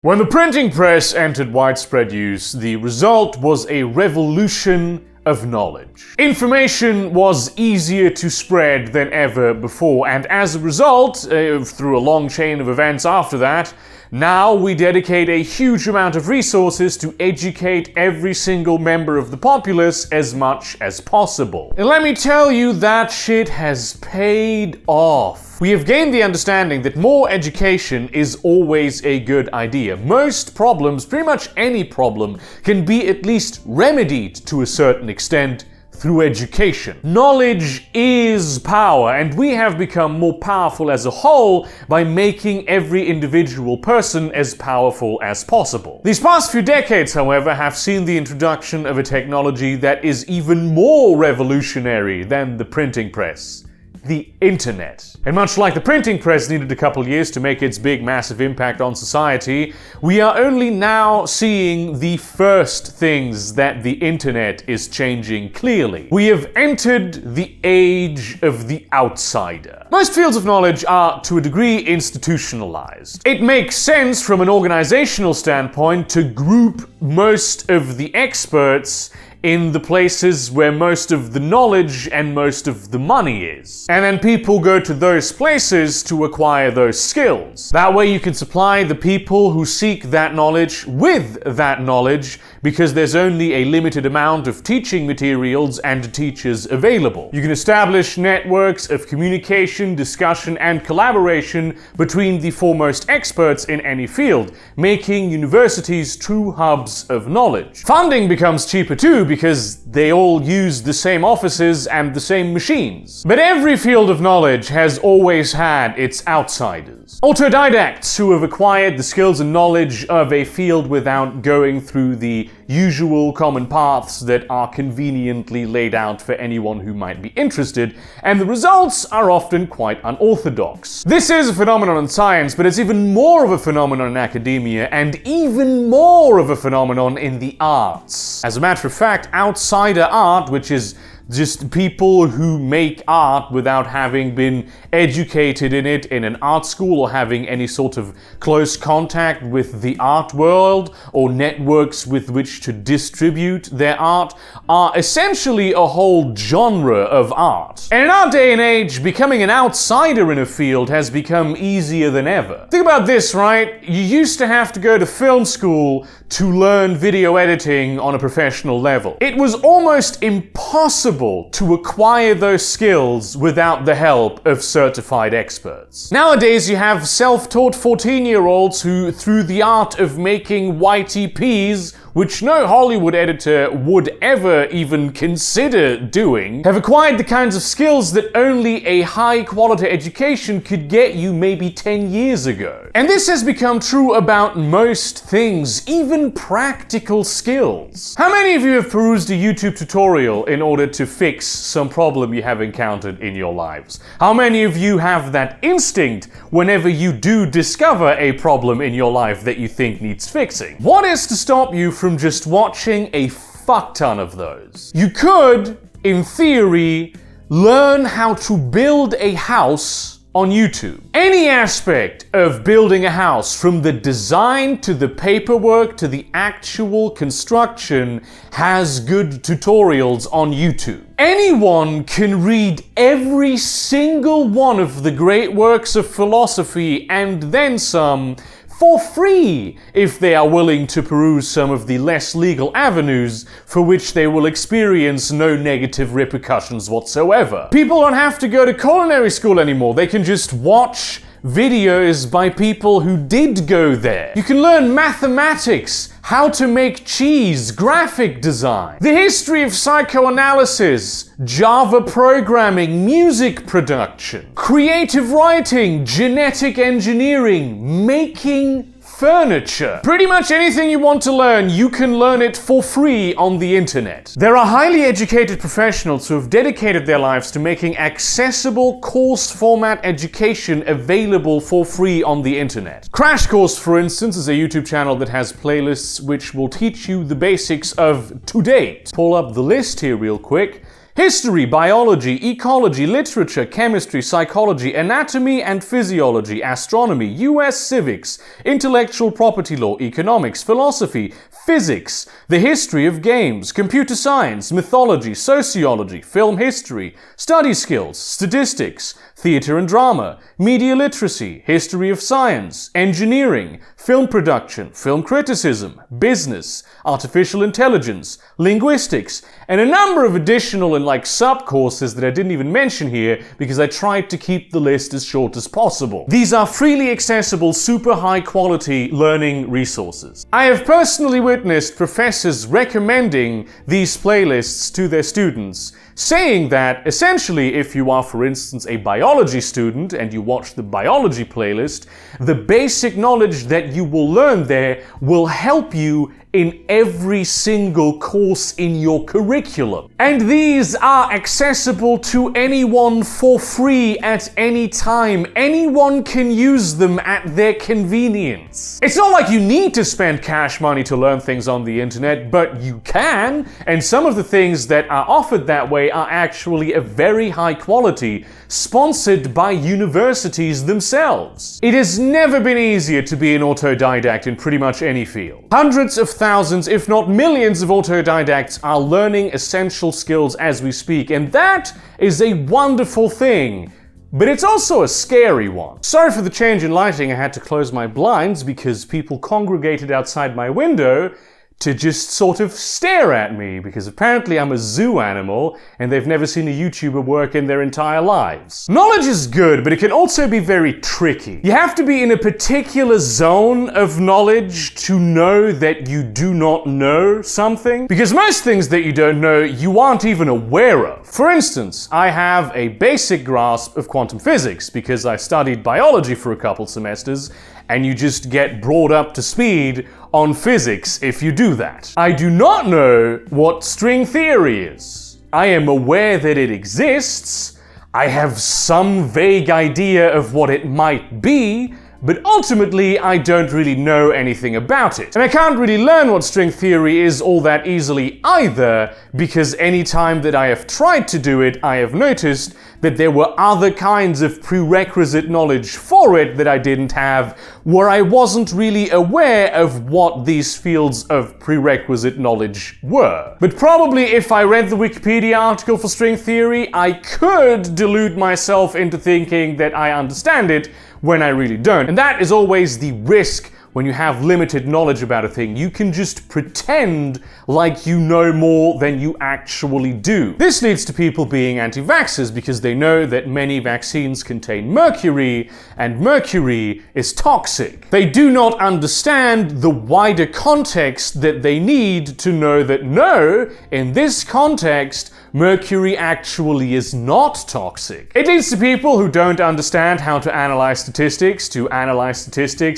When the printing press entered widespread use, the result was a revolution of knowledge. Information was easier to spread than ever before, and as a result, through a long chain of events after that, now we dedicate a huge amount of resources to educate every single member of the populace as much as possible. And let me tell you, that shit has paid off. We have gained the understanding that more education is always a good idea. Most problems, pretty much any problem, can be at least remedied to a certain extent through education. Knowledge is power, and we have become more powerful as a whole by making every individual person as powerful as possible. These past few decades, however, have seen the introduction of a technology that is even more revolutionary than the printing press: the internet. And much like the printing press needed a couple years to make its big, massive impact on society, we are only now seeing the first things that the internet is changing clearly. We have entered the age of the outsider. Most fields of knowledge are, to a degree, institutionalized. It makes sense from an organizational standpoint to group most of the experts in the places where most of the knowledge and most of the money is. And then people go to those places to acquire those skills. That way you can supply the people who seek that knowledge with that knowledge, because there's only a limited amount of teaching materials and teachers available. You can establish networks of communication, discussion, and collaboration between the foremost experts in any field, making universities true hubs of knowledge. Funding becomes cheaper too, because they all use the same offices and the same machines. But every field of knowledge has always had its outsiders. Autodidacts who have acquired the skills and knowledge of a field without going through the usual common paths that are conveniently laid out for anyone who might be interested, and the results are often quite unorthodox. This is a phenomenon in science, but it's even more of a phenomenon in academia, and even more of a phenomenon in the arts. As a matter of fact, outsider art, which is just people who make art without having been educated in it in an art school or having any sort of close contact with the art world or networks with which to distribute their art, are essentially a whole genre of art. And in our day and age, becoming an outsider in a field has become easier than ever. Think about this, right? You used to have to go to film school to learn video editing on a professional level. It was almost impossible to acquire those skills without the help of certified experts. Nowadays, you have self-taught 14-year-olds who, through the art of making YTPs, which no Hollywood editor would ever even consider doing, have acquired the kinds of skills that only a high-quality education could get you maybe 10 years ago. And this has become true about most things, even practical skills. How many of you have perused a YouTube tutorial in order to fix some problem you have encountered in your lives? How many of you have that instinct whenever you do discover a problem in your life that you think needs fixing? What is to stop you from just watching a fuck ton of those? You could, in theory, learn how to build a house on YouTube. Any aspect of building a house, from the design to the paperwork to the actual construction, has good tutorials on YouTube. Anyone can read every single one of the great works of philosophy and then some for free, if they are willing to peruse some of the less legal avenues for which they will experience no negative repercussions whatsoever. People don't have to go to culinary school anymore. They can just watch videos by people who did go there. You can learn mathematics, how to make cheese, graphic design, the history of psychoanalysis, Java programming, music production, creative writing, genetic engineering, making furniture. Pretty much anything you want to learn, you can learn it for free on the internet. There are highly educated professionals who have dedicated their lives to making accessible course format education available for free on the internet. Crash Course, for instance, is a YouTube channel that has playlists which will teach you the basics of to date. Pull up the list here real quick. History, biology, ecology, literature, chemistry, psychology, anatomy and physiology, astronomy, US civics, intellectual property law, economics, philosophy, physics, the history of games, computer science, mythology, sociology, film history, study skills, statistics, theater and drama, media literacy, history of science, engineering, film production, film criticism, business, artificial intelligence, linguistics, and a number of additional and sub-courses that I didn't even mention here because I tried to keep the list as short as possible. These are freely accessible, super high quality learning resources. I have personally witnessed professors recommending these playlists to their students, saying that essentially if you are, for instance, a biology student and you watch the biology playlist, the basic knowledge that you will learn there will help you in every single course in your curriculum. And these are accessible to anyone for free at any time. Anyone can use them at their convenience. It's not like you need to spend cash money to learn things on the internet, but you can, and some of the things that are offered that way are actually of very high quality, sponsored by universities themselves. It has never been easier to be an autodidact in pretty much any field. Hundreds of thousands, if not millions of autodidacts are learning essential skills as we speak, and that is a wonderful thing. But it's also a scary one. Sorry for the change in lighting, I had to close my blinds because people congregated outside my window to just sort of stare at me, because apparently I'm a zoo animal and they've never seen a YouTuber work in their entire lives. Knowledge is good, but it can also be very tricky. You have to be in a particular zone of knowledge to know that you do not know something, because most things that you don't know, you aren't even aware of. For instance, I have a basic grasp of quantum physics because I studied biology for a couple semesters, and you just get brought up to speed on physics if you do that. I do not know what string theory is. I am aware that it exists. I have some vague idea of what it might be, but ultimately I don't really know anything about it. And I can't really learn what string theory is all that easily either, because any time that I have tried to do it, I have noticed that there were other kinds of prerequisite knowledge for it that I didn't have, where I wasn't really aware of what these fields of prerequisite knowledge were. But probably if I read the Wikipedia article for string theory, I could delude myself into thinking that I understand it when I really don't. And that is always the risk when you have limited knowledge about a thing. You can just pretend like you know more than you actually do. This leads to people being anti-vaxxers because they know that many vaccines contain mercury, and mercury is toxic. They do not understand the wider context that they need to know that no, in this context, mercury actually is not toxic. It leads to people who don't understand how to analyze statistics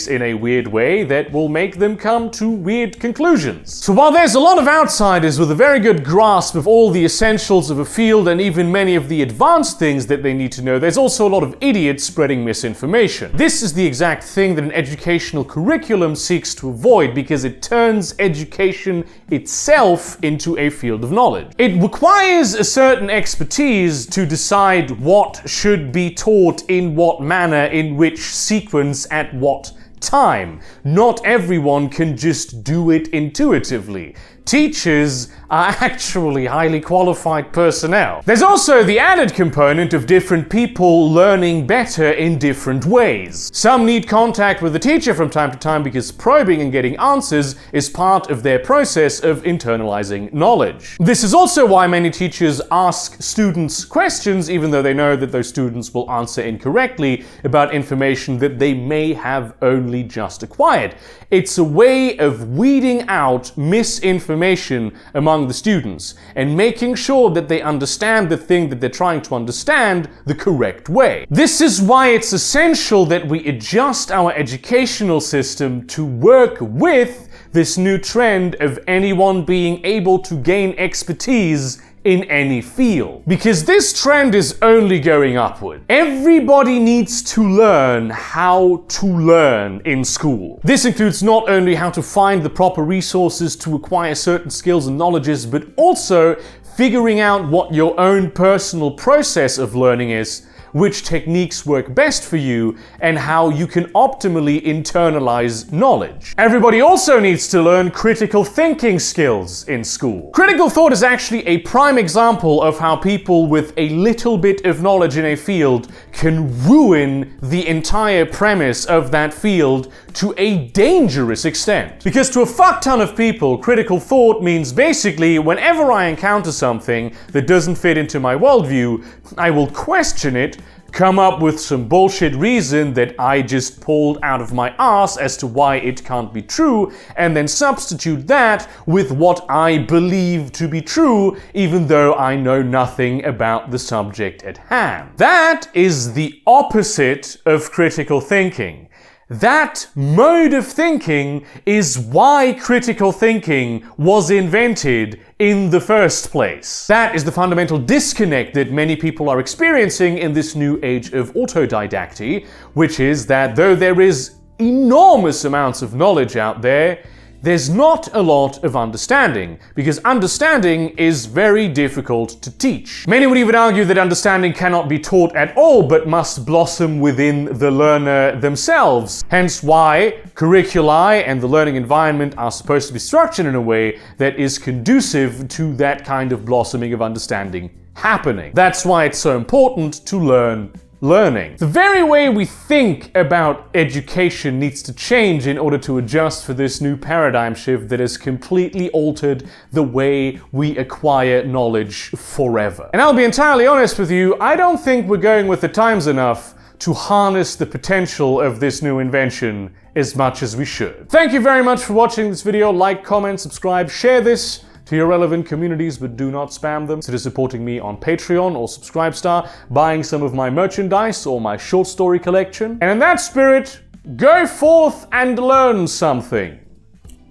in a weird way that will make them come to weird conclusions. So while there's a lot of outsiders with a very good grasp of all the essentials of a field and even many of the advanced things that they need to know, there's also a lot of idiots spreading misinformation. This is the exact thing that an educational curriculum seeks to avoid because it turns education itself into a field of knowledge. It requires a certain expertise to decide what should be taught in what manner, in which sequence, at what time. Not everyone can just do it intuitively. Teachers are actually highly qualified personnel. There's also the added component of different people learning better in different ways. Some need contact with the teacher from time to time because probing and getting answers is part of their process of internalizing knowledge. This is also why many teachers ask students questions even though they know that those students will answer incorrectly about information that they may have only just acquired. It's a way of weeding out misinformation among the students and making sure that they understand the thing that they're trying to understand the correct way. This is why it's essential that we adjust our educational system to work with this new trend of anyone being able to gain expertise in any field. Because this trend is only going upward. Everybody needs to learn how to learn in school. This includes not only how to find the proper resources to acquire certain skills and knowledges, but also figuring out what your own personal process of learning is, which techniques work best for you, and how you can optimally internalize knowledge. Everybody also needs to learn critical thinking skills in school. Critical thought is actually a prime example of how people with a little bit of knowledge in a field can ruin the entire premise of that field to a dangerous extent. Because to a fuck ton of people, critical thought means basically whenever I encounter something that doesn't fit into my worldview, I will question it, come up with some bullshit reason that I just pulled out of my ass as to why it can't be true, and then substitute that with what I believe to be true, even though I know nothing about the subject at hand. That is the opposite of critical thinking. That mode of thinking is why critical thinking was invented in the first place. That is the fundamental disconnect that many people are experiencing in this new age of autodidacty, which is that though there is enormous amounts of knowledge out there, there's not a lot of understanding, because understanding is very difficult to teach. Many would even argue that understanding cannot be taught at all, but must blossom within the learner themselves. Hence why curricula and the learning environment are supposed to be structured in a way that is conducive to that kind of blossoming of understanding happening. That's why it's so important to learning. The very way we think about education needs to change in order to adjust for this new paradigm shift that has completely altered the way we acquire knowledge forever. And I'll be entirely honest with you, I don't think we're going with the times enough to harness the potential of this new invention as much as we should. Thank you very much for watching this video. Like, comment, subscribe, share this to your relevant communities, but do not spam them. Consider supporting me on Patreon or Subscribestar, buying some of my merchandise or my short story collection. And in that spirit, go forth and learn something.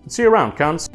See you around, cunts.